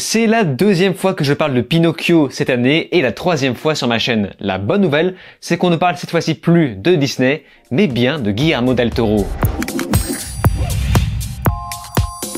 C'est la deuxième fois que je parle de Pinocchio cette année et la troisième fois sur ma chaîne. La bonne nouvelle, c'est qu'on ne parle cette fois-ci plus de Disney, mais bien de Guillermo del Toro.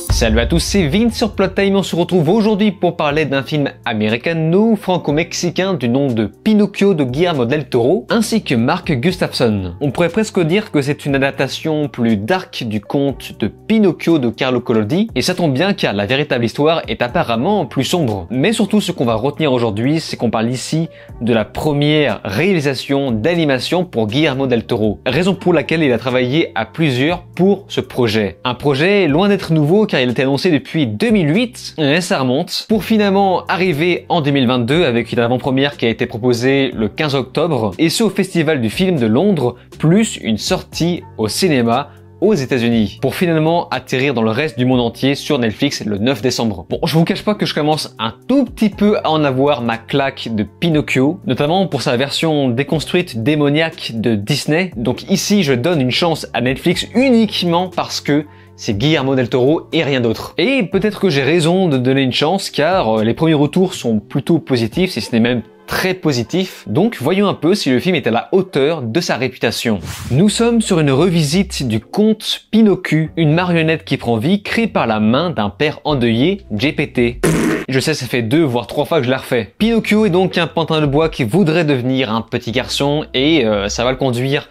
Salut à tous, c'est Vince sur Plot Time. On se retrouve aujourd'hui pour parler d'un film américano-franco-mexicain du nom de Pinocchio de Guillermo del Toro, ainsi que Mark Gustafson. On pourrait presque dire que c'est une adaptation plus dark du conte de Pinocchio de Carlo Collodi, et ça tombe bien car la véritable histoire est apparemment plus sombre. Mais surtout, ce qu'on va retenir aujourd'hui, c'est qu'on parle ici de la première réalisation d'animation pour Guillermo del Toro, raison pour laquelle il a travaillé à plusieurs pour ce projet. Un projet loin d'être nouveau car il était annoncé depuis 2008, et ça remonte, pour finalement arriver en 2022 avec une avant-première qui a été proposée le 15 octobre, et ce au Festival du film de Londres, plus une sortie au cinéma aux États-Unis, pour finalement atterrir dans le reste du monde entier sur Netflix le 9 décembre. Bon, je vous cache pas que je commence un tout petit peu à en avoir ma claque de Pinocchio, notamment pour sa version déconstruite démoniaque de Disney. Donc ici, je donne une chance à Netflix uniquement parce que c'est Guillermo del Toro et rien d'autre. Et peut-être que j'ai raison de donner une chance car les premiers retours sont plutôt positifs, si ce n'est même très positif. Donc voyons un peu si le film est à la hauteur de sa réputation. Nous sommes sur une revisite du conte Pinocchio, une marionnette qui prend vie créée par la main d'un père endeuillé, GPT. Je sais, ça fait 2 voire 3 fois que je la refais. Pinocchio est donc un pantin de bois qui voudrait devenir un petit garçon et ça va le conduire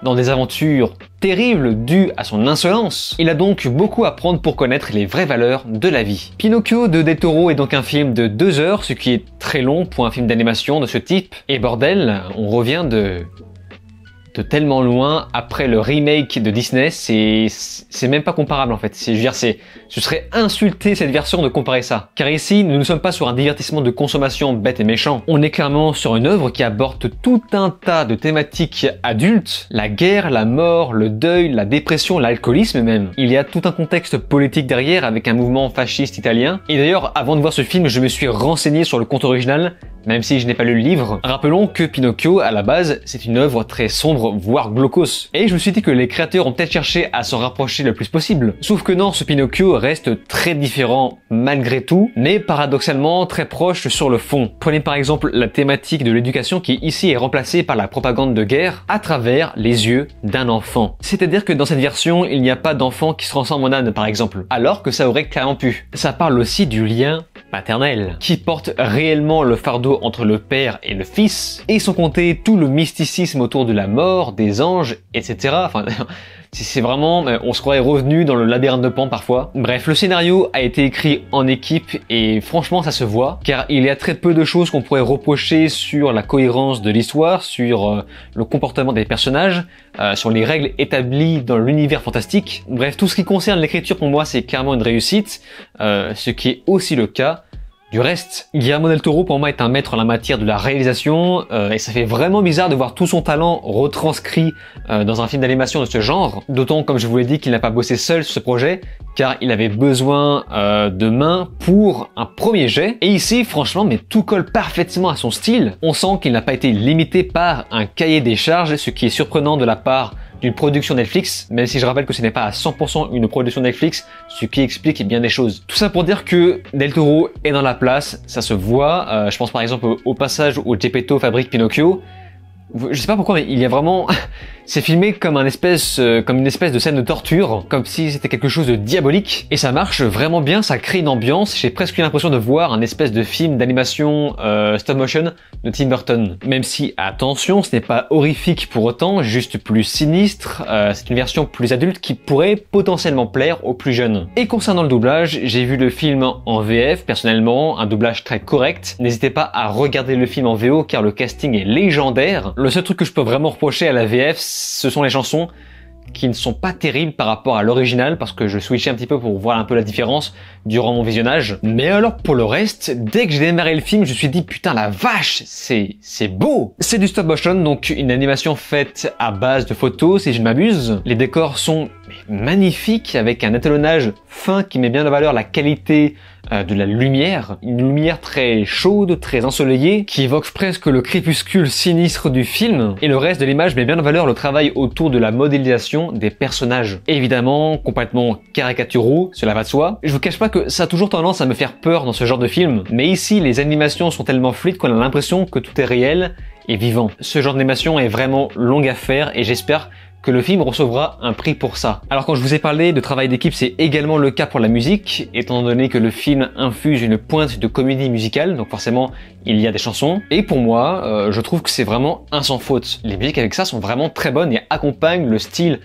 dans des aventures terribles dues à son insolence. Il a donc beaucoup à prendre pour connaître les vraies valeurs de la vie. Pinocchio de Del Toro est donc un film de 2 heures, ce qui est très long pour un film d'animation de ce type. Et bordel, on revient de tellement loin après le remake de Disney, c'est même pas comparable en fait. Je veux dire, ce serait insulter cette version de comparer ça. Car ici, nous ne sommes pas sur un divertissement de consommation bête et méchant. On est clairement sur une œuvre qui aborde tout un tas de thématiques adultes, la guerre, la mort, le deuil, la dépression, l'alcoolisme même. Il y a tout un contexte politique derrière avec un mouvement fasciste italien. Et d'ailleurs, avant de voir ce film, je me suis renseigné sur le conte original, même si je n'ai pas lu le livre. Rappelons que Pinocchio, à la base, c'est une œuvre très sombre, voire glaucose. Et je me suis dit que les créateurs ont peut-être cherché à s'en rapprocher le plus possible. Sauf que non, ce Pinocchio reste très différent malgré tout, mais paradoxalement très proche sur le fond. Prenez par exemple la thématique de l'éducation qui ici est remplacée par la propagande de guerre à travers les yeux d'un enfant. C'est-à-dire que dans cette version, il n'y a pas d'enfant qui se transforme en âne par exemple, alors que ça aurait clairement pu. Ça parle aussi du lien paternel, qui porte réellement le fardeau entre le père et le fils, et sans compter tout le mysticisme autour de la mort, des anges, etc. Enfin, c'est vraiment, on se croirait revenu dans le labyrinthe de Pan parfois. Bref, le scénario a été écrit en équipe et franchement ça se voit, car il y a très peu de choses qu'on pourrait reprocher sur la cohérence de l'histoire, sur le comportement des personnages, sur les règles établies dans l'univers fantastique. Bref, tout ce qui concerne l'écriture pour moi c'est clairement une réussite, ce qui est aussi le cas du reste. Guillermo del Toro pour moi est un maître en la matière de la réalisation et ça fait vraiment bizarre de voir tout son talent retranscrit dans un film d'animation de ce genre, d'autant comme je vous l'ai dit qu'il n'a pas bossé seul sur ce projet car il avait besoin de mains pour un premier jet, et ici franchement mais tout colle parfaitement à son style. On sent qu'il n'a pas été limité par un cahier des charges, ce qui est surprenant de la part d'une production Netflix, même si je rappelle que ce n'est pas à 100% une production Netflix, ce qui explique bien des choses. Tout ça pour dire que Del Toro est dans la place, ça se voit. Je pense par exemple au passage où Geppetto fabrique Pinocchio. Je sais pas pourquoi, mais il y a vraiment... C'est filmé comme une espèce de scène de torture, comme si c'était quelque chose de diabolique. Et ça marche vraiment bien, ça crée une ambiance. J'ai presque eu l'impression de voir un espèce de film d'animation stop motion de Tim Burton. Même si, attention, ce n'est pas horrifique pour autant, juste plus sinistre. C'est une version plus adulte qui pourrait potentiellement plaire aux plus jeunes. Et concernant le doublage, j'ai vu le film en VF, personnellement, un doublage très correct. N'hésitez pas à regarder le film en VO car le casting est légendaire. Le seul truc que je peux vraiment reprocher à la VF, ce sont les chansons qui ne sont pas terribles par rapport à l'original, parce que je switchais un petit peu pour voir un peu la différence durant mon visionnage. Mais alors pour le reste, dès que j'ai démarré le film, je me suis dit putain la vache, c'est beau. C'est du stop motion, donc une animation faite à base de photos si je ne m'abuse. Les décors sont magnifique, avec un étalonnage fin qui met bien en valeur la qualité de la lumière, une lumière très chaude, très ensoleillée, qui évoque presque le crépuscule sinistre du film, et le reste de l'image met bien en valeur le travail autour de la modélisation des personnages. Évidemment, complètement caricaturaux, cela va de soi. Je vous cache pas que ça a toujours tendance à me faire peur dans ce genre de film, mais ici les animations sont tellement fluides qu'on a l'impression que tout est réel et vivant. Ce genre d'animation est vraiment longue à faire et j'espère que le film recevra un prix pour ça. Alors quand je vous ai parlé de travail d'équipe, c'est également le cas pour la musique, étant donné que le film infuse une pointe de comédie musicale, donc forcément il y a des chansons. Et pour moi, je trouve que c'est vraiment un sans faute. Les musiques avec ça sont vraiment très bonnes et accompagnent le style,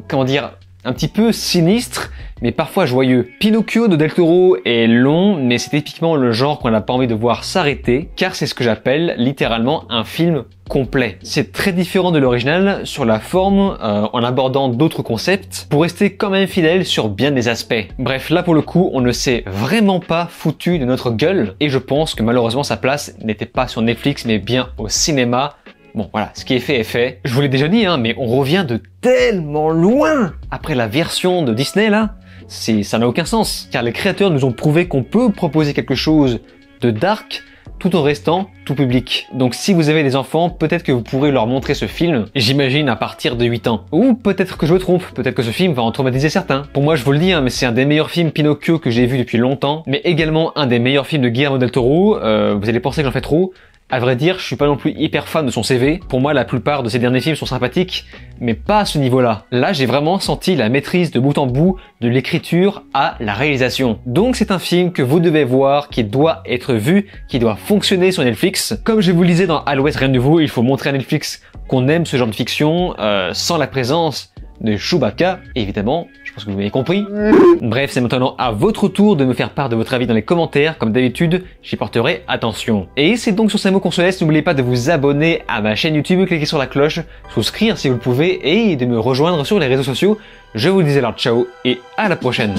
comment dire, un petit peu sinistre, mais parfois joyeux. Pinocchio de Del Toro est long, mais c'est typiquement le genre qu'on n'a pas envie de voir s'arrêter, car c'est ce que j'appelle littéralement un film complet. C'est très différent de l'original sur la forme, en abordant d'autres concepts, pour rester quand même fidèle sur bien des aspects. Bref, là pour le coup, on ne s'est vraiment pas foutu de notre gueule, et je pense que malheureusement sa place n'était pas sur Netflix, mais bien au cinéma. Bon voilà, ce qui est fait est fait. Je vous l'ai déjà dit, mais on revient de tellement loin. Après la version de Disney là, ça n'a aucun sens. Car les créateurs nous ont prouvé qu'on peut proposer quelque chose de dark tout en restant tout public. Donc si vous avez des enfants, peut-être que vous pourrez leur montrer ce film, j'imagine à partir de 8 ans. Ou peut-être que je me trompe, peut-être que ce film va en traumatiser certains. Pour moi, je vous le dis, mais c'est un des meilleurs films Pinocchio que j'ai vu depuis longtemps, mais également un des meilleurs films de Guillermo del Toro. Vous allez penser que j'en fais trop. À vrai dire, je suis pas non plus hyper fan de son CV. Pour moi, la plupart de ses derniers films sont sympathiques, mais pas à ce niveau-là. Là, j'ai vraiment senti la maîtrise de bout en bout de l'écriture à la réalisation. Donc c'est un film que vous devez voir, qui doit être vu, qui doit fonctionner sur Netflix. Comme je vous le disais dans À l'Ouest rien de nouveau, il faut montrer à Netflix qu'on aime ce genre de fiction, sans la présence de Chewbacca, évidemment, je pense que vous m'avez compris. Bref, c'est maintenant à votre tour de me faire part de votre avis dans les commentaires, comme d'habitude, j'y porterai attention. Et c'est donc sur ces mots qu'on se laisse, n'oubliez pas de vous abonner à ma chaîne YouTube, cliquez sur la cloche, souscrire si vous le pouvez, et de me rejoindre sur les réseaux sociaux. Je vous dis alors ciao, et à la prochaine.